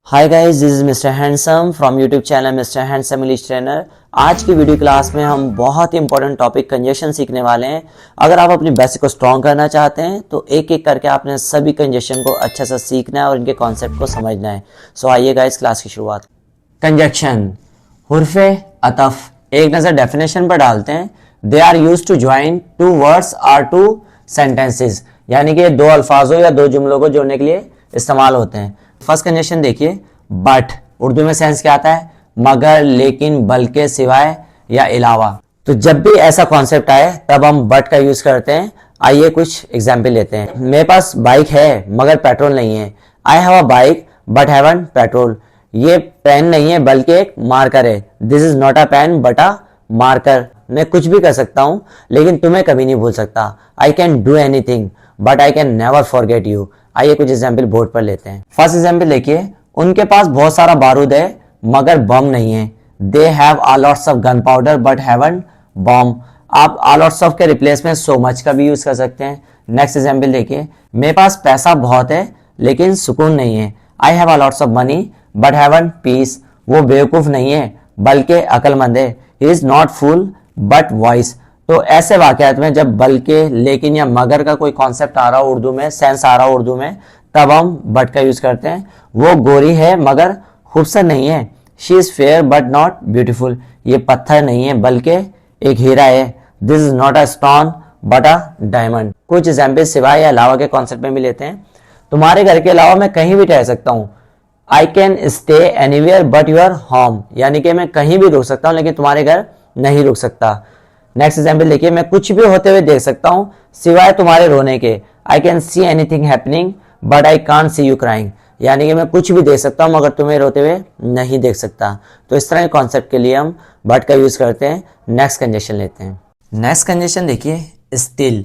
Hi guys, this is mister handsome from YouTube channel mister handsome English trainer. आज की video class में हम बहुत ही इंपॉर्टेंट टॉपिक कंजेशन सीखने वाले हैं। अगर आप अपनी बेसिक को स्ट्रॉन्ग करना चाहते हैं तो एक एक करके आपने सभी कंजेशन को अच्छे से सीखना है और इनके कॉन्सेप्ट को समझना है। सो आइए गाइस, क्लास की शुरुआत। कंजक्शन, हुर्फे अतफ। एक नज़र डेफिनेशन पर डालते हैं। They are use to join two words are two sentences, यानी कि दो अल्फाजों या दो जुमलों को जोड़ने के लिए इस्तेमाल होते हैं। फर्स्ट कंजेशन देखिए, बट। उर्दू में सेंस क्या आता है? मगर, लेकिन, बल्कि, सिवाय या अलावा। तो जब भी ऐसा कॉन्सेप्ट आए तब हम बट का यूज करते हैं। आइए कुछ एग्जाम्पल लेते हैं। मेरे पास बाइक है मगर पेट्रोल नहीं है। I have a bike but haven't petrol. ये पेन नहीं है बल्कि एक मार्कर है। This is not a pen but a marker. मैं कुछ भी कर सकता हूं लेकिन तुम्हें कभी नहीं भूल सकता। I can do anything but I can never forget you. आइए कुछ एग्जाम्पल बोर्ड पर लेते हैं। फर्स्ट एग्जाम्पल देखिए, उनके पास बहुत सारा बारूद है मगर बम नहीं है। They have a lots of gunpowder but haven't bomb। आप a lots of के रिप्लेस में so much का भी यूज कर सकते हैं। नेक्स्ट एग्जाम्पल देखिए, मेरे पास पैसा बहुत है लेकिन सुकून नहीं है। I have a lots of money but haven't peace। वो बेवकूफ नहीं है बल्कि अक्लमंद है। He is not fool but wise. तो ऐसे वाकयात में जब बल्कि, लेकिन या मगर का कोई कॉन्सेप्ट आ रहा हो उर्दू में, सेंस आ रहा हो उर्दू में, तब हम बट का यूज करते हैं। वो गोरी है मगर खूबसूरत नहीं है। She is fair but not beautiful. ये पत्थर नहीं है बल्कि एक हीरा है। This is not a stone but a diamond. कुछ एग्जाम्पल सिवाय या अलावा के कॉन्सेप्ट में भी लेते हैं। तुम्हारे घर के अलावा मैं कहीं भी ठहर सकता हूँ। I can stay anywhere but your home, यानी कि मैं कहीं भी रुक सकता हूँ लेकिन तुम्हारे घर नहीं रुक सकता। नेक्स्ट एग्जाम्पल देखिए, मैं कुछ भी होते हुए देख सकता हूं सिवाय तुम्हारे रोने के। I can see anything happening but I can't see you crying, यानी कि मैं कुछ भी देख सकता हूं मगर तुम्हें रोते हुए नहीं देख सकता। तो इस तरह के कॉन्सेप्ट के लिए हम बट का यूज करते हैं। नेक्स्ट कंजेशन लेते हैं। नेक्स्ट कंजेशन देखिए, स्टिल।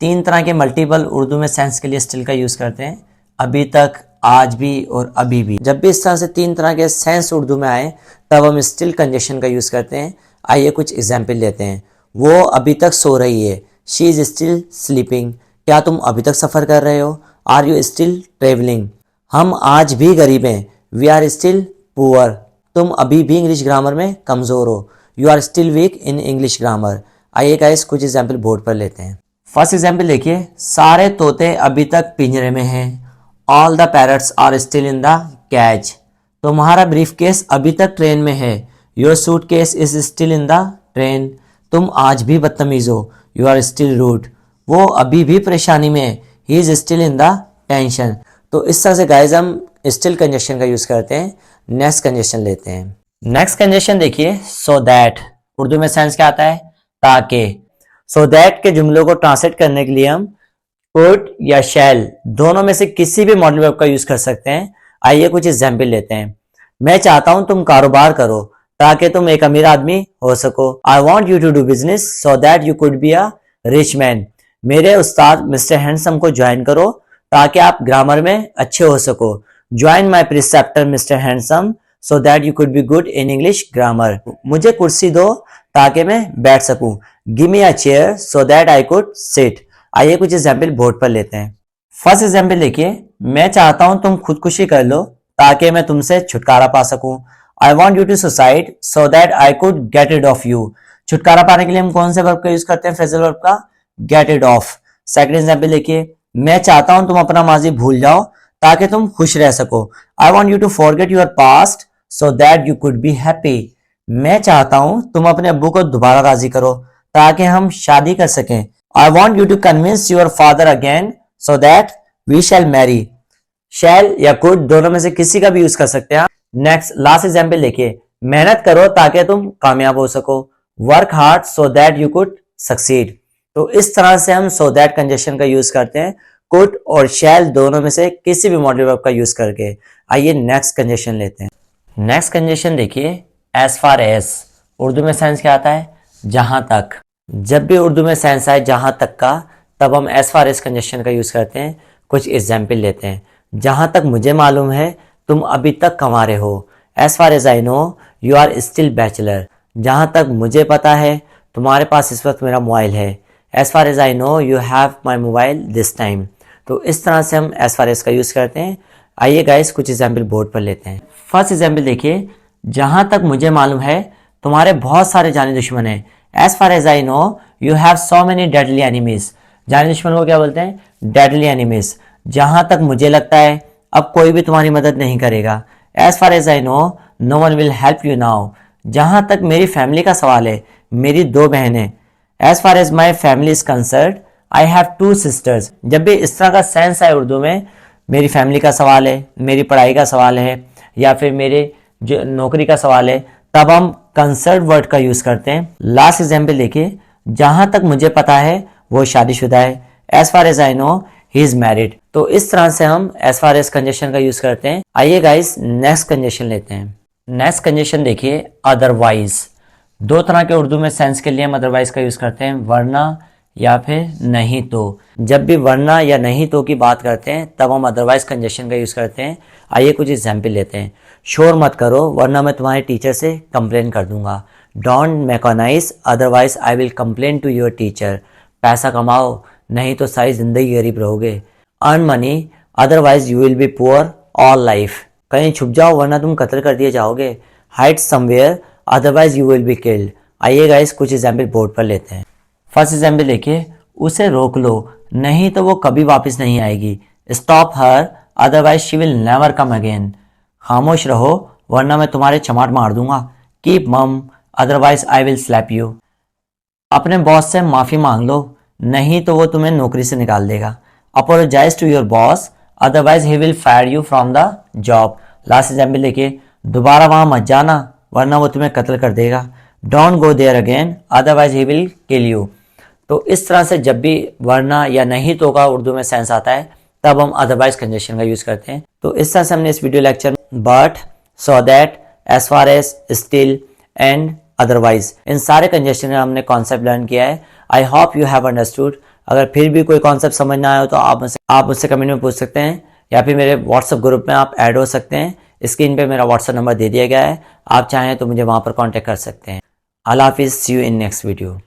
तीन तरह के मल्टीपल उर्दू में सेंस के लिए स्टिल का यूज करते हैं। अभी तक, आज भी और अभी भी। जब भी इस तरह से तीन तरह के सेंस उर्दू में आए तब हम स्टिल कंजेशन का यूज करते हैं। आइए कुछ एग्जाम्पल लेते हैं। वो अभी तक सो रही है। She is still sleeping. क्या तुम अभी तक सफर कर रहे हो? Are you still travelling. हम आज भी गरीब हैं। We are still poor. तुम अभी भी इंग्लिश ग्रामर में कमजोर हो। You are still weak in English grammar. आइए गाइस कुछ एग्जाम्पल बोर्ड पर लेते हैं। फर्स्ट एग्जाम्पल देखिए, सारे तोते अभी तक पिंजरे में हैं। All the parrots are still in the cage. तुम्हारा ब्रीफ केस अभी तक ट्रेन में है। Your suitcase is still in the train. तुम आज भी बदतमीज हो। You are still rude. वो अभी भी परेशानी में है। He is still in the tension. तो इस तरह से गाइज हम स्टिल कंजेशन का यूज करते हैं। नेक्स्ट कंजेशन लेते हैं। नेक्स्ट कंजेशन देखिए, सो दैट। उर्दू में सेंस क्या आता है? ताकि। सो दैट के जुमलों को ट्रांसलेट करने के लिए हम कुड या शैल दोनों में से किसी भी मॉडल वर्ब का यूज कर सकते हैं। आइए कुछ एग्जाम्पल लेते हैं। मैं चाहता हूं तुम कारोबार करो ताकि तुम एक अमीर आदमी हो सको। I want you to do business so that you could be a rich man. मेरे उस्ताद मिस्टर हैंडसम को ज्वाइन करो ताकि आप ग्रामर में अच्छे हो सको। Join my preceptor mister handsome so that you could be good in English grammar. मुझे कुर्सी दो ताकि मैं बैठ सकूं। Give me a chair so that I could seat. आइए कुछ एग्जाम्पल बोर्ड पर लेते हैं। फर्स्ट एग्जाम्पल देखिए, मैं चाहता हूं तुम खुदकुशी कर लो ताकि मैं तुमसे छुटकारा पा सकूं। I want you to suicide so that I could get rid of you। छुटकारा पाने के लिए हम कौन से वर्ब का यूज करते हैं? फ्रेजल वर्ब का, get rid of। Second example देखिए, मैं चाहता हूं तुम अपना माजी भूल जाओ ताकि तुम खुश रह सको। I want you to forget your past so that you could be happy। मैं चाहता हूं तुम अपने अब्बू को दोबारा राजी करो ताकि हम शादी कर सकें। I want you to convince your father again so that we shall marry। shall या could दोनों में से किसी का भी यूज कर सकते हैं। नेक्स्ट लास्ट एग्जाम्पल देखिए, मेहनत करो ताकि तुम कामयाब हो सको। Work hard so that you could succeed. तो इस तरह से हम सो दैट कंजेशन का यूज करते हैं कुड और शैल दोनों में से किसी भी मॉडल वर्ब का यूज करके। आइए नेक्स्ट कंजेशन लेते हैं। नेक्स्ट कंजेशन देखिए, एज फार एज। उर्दू में सेंस क्या आता है? जहां तक। जब भी उर्दू में सेंस आए जहां तक का तब हम एज फार एज कंजेशन का यूज करते हैं। कुछ एग्जाम्पल लेते हैं। जहां तक मुझे मालूम है तुम अभी तक कंवारे हो। As far as I know you are still bachelor. जहां तक मुझे पता है तुम्हारे पास इस वक्त मेरा मोबाइल है। As far as I know you have my mobile this time. तो इस तरह से हम एज फार एज का यूज़ करते हैं। आइए गाइस कुछ एग्जाम्पल बोर्ड पर लेते हैं। फर्स्ट एग्जाम्पल देखिए, जहां तक मुझे मालूम है तुम्हारे बहुत सारे जानी दुश्मन हैं। As far as I know you have so many deadly enemies. जानी दुश्मन को क्या बोलते हैं? Deadly enemies. जहां तक मुझे लगता है अब कोई भी तुम्हारी मदद नहीं करेगा। As far as I know no one will help you now. जहां तक मेरी फैमिली का सवाल है, मेरी 2 बहनें। As far as my family is concern I have 2 sisters. जब भी इस तरह का सेंस है उर्दू में, मेरी फैमिली का सवाल है, मेरी पढ़ाई का सवाल है, या फिर मेरे जो नौकरी का सवाल है, तब हम कंसर्न वर्ड का यूज करते हैं। लास्ट एग्जाम्पल देखिए, जहां तक मुझे पता है वो शादीशुदा है। As far as I know he is married. तो इस तरह से हम एज फार एज कंजेशन का यूज करते हैं। आइए गाइस नेक्स्ट कंजेशन लेते हैं। नेक्स्ट कंजेशन देखिए, अदरवाइज। 2 तरह के उर्दू में सेंस के लिए हम अदरवाइज का यूज करते हैं, वरना या फिर नहीं तो। जब भी वरना या नहीं तो की बात करते हैं तब हम अदरवाइज कंजेशन का यूज करते हैं। आइए कुछ एग्जाम्पल लेते हैं। शोर मत करो वरना मैं तुम्हारे टीचर से कंप्लेन कर दूंगा। Don't make noise otherwise I will complain to your teacher. पैसा कमाओ नहीं तो सारी जिंदगी गरीब रहोगे। Earn money otherwise you will be poor all life. कहीं छुप जाओ वरना तुम कत्ल कर दिए जाओगे। Hide somewhere otherwise you will be killed. आइए गाइस कुछ एग्जाम्पल बोर्ड पर लेते हैं। फर्स्ट एग्जाम्पल देखिए, उसे रोक लो नहीं तो वो कभी वापस नहीं आएगी। Stop her otherwise she will never come again. खामोश रहो वरना मैं तुम्हारे चमाट मार दूंगा। कीप मम otherwise I will slap you. अपने बॉस से माफी मांग लो नहीं तो वो तुम्हें नौकरी से निकाल देगा। Apologize to your boss otherwise he will fire you from the job. Last example देखिए, दोबारा वहां मत जाना वरना वो तुम्हें कत्ल कर देगा। Don't go there again otherwise he will kill you. तो इस तरह से जब भी वरना या नहीं तो का उर्दू में सेंस आता है तब हम अदरवाइज कंजेशन का यूज करते हैं। तो इस तरह से हमने इस video lecture but, so that, as far as, still and otherwise इन सारे कंजेशन का हमने कॉन्सेप्ट लर्न किया है। I hope you have understood. अगर फिर भी कोई कॉन्सेप्ट समझ ना आए तो आप मुझसे कमेंट में पूछ सकते हैं या फिर मेरे व्हाट्सएप ग्रुप में आप ऐड हो सकते हैं। स्क्रीन पे मेरा व्हाट्सएप नंबर दे दिया गया है, आप चाहें तो मुझे वहां पर कांटेक्ट कर सकते हैं। अल्लाह हाफिज़, सी यू इन नेक्स्ट वीडियो।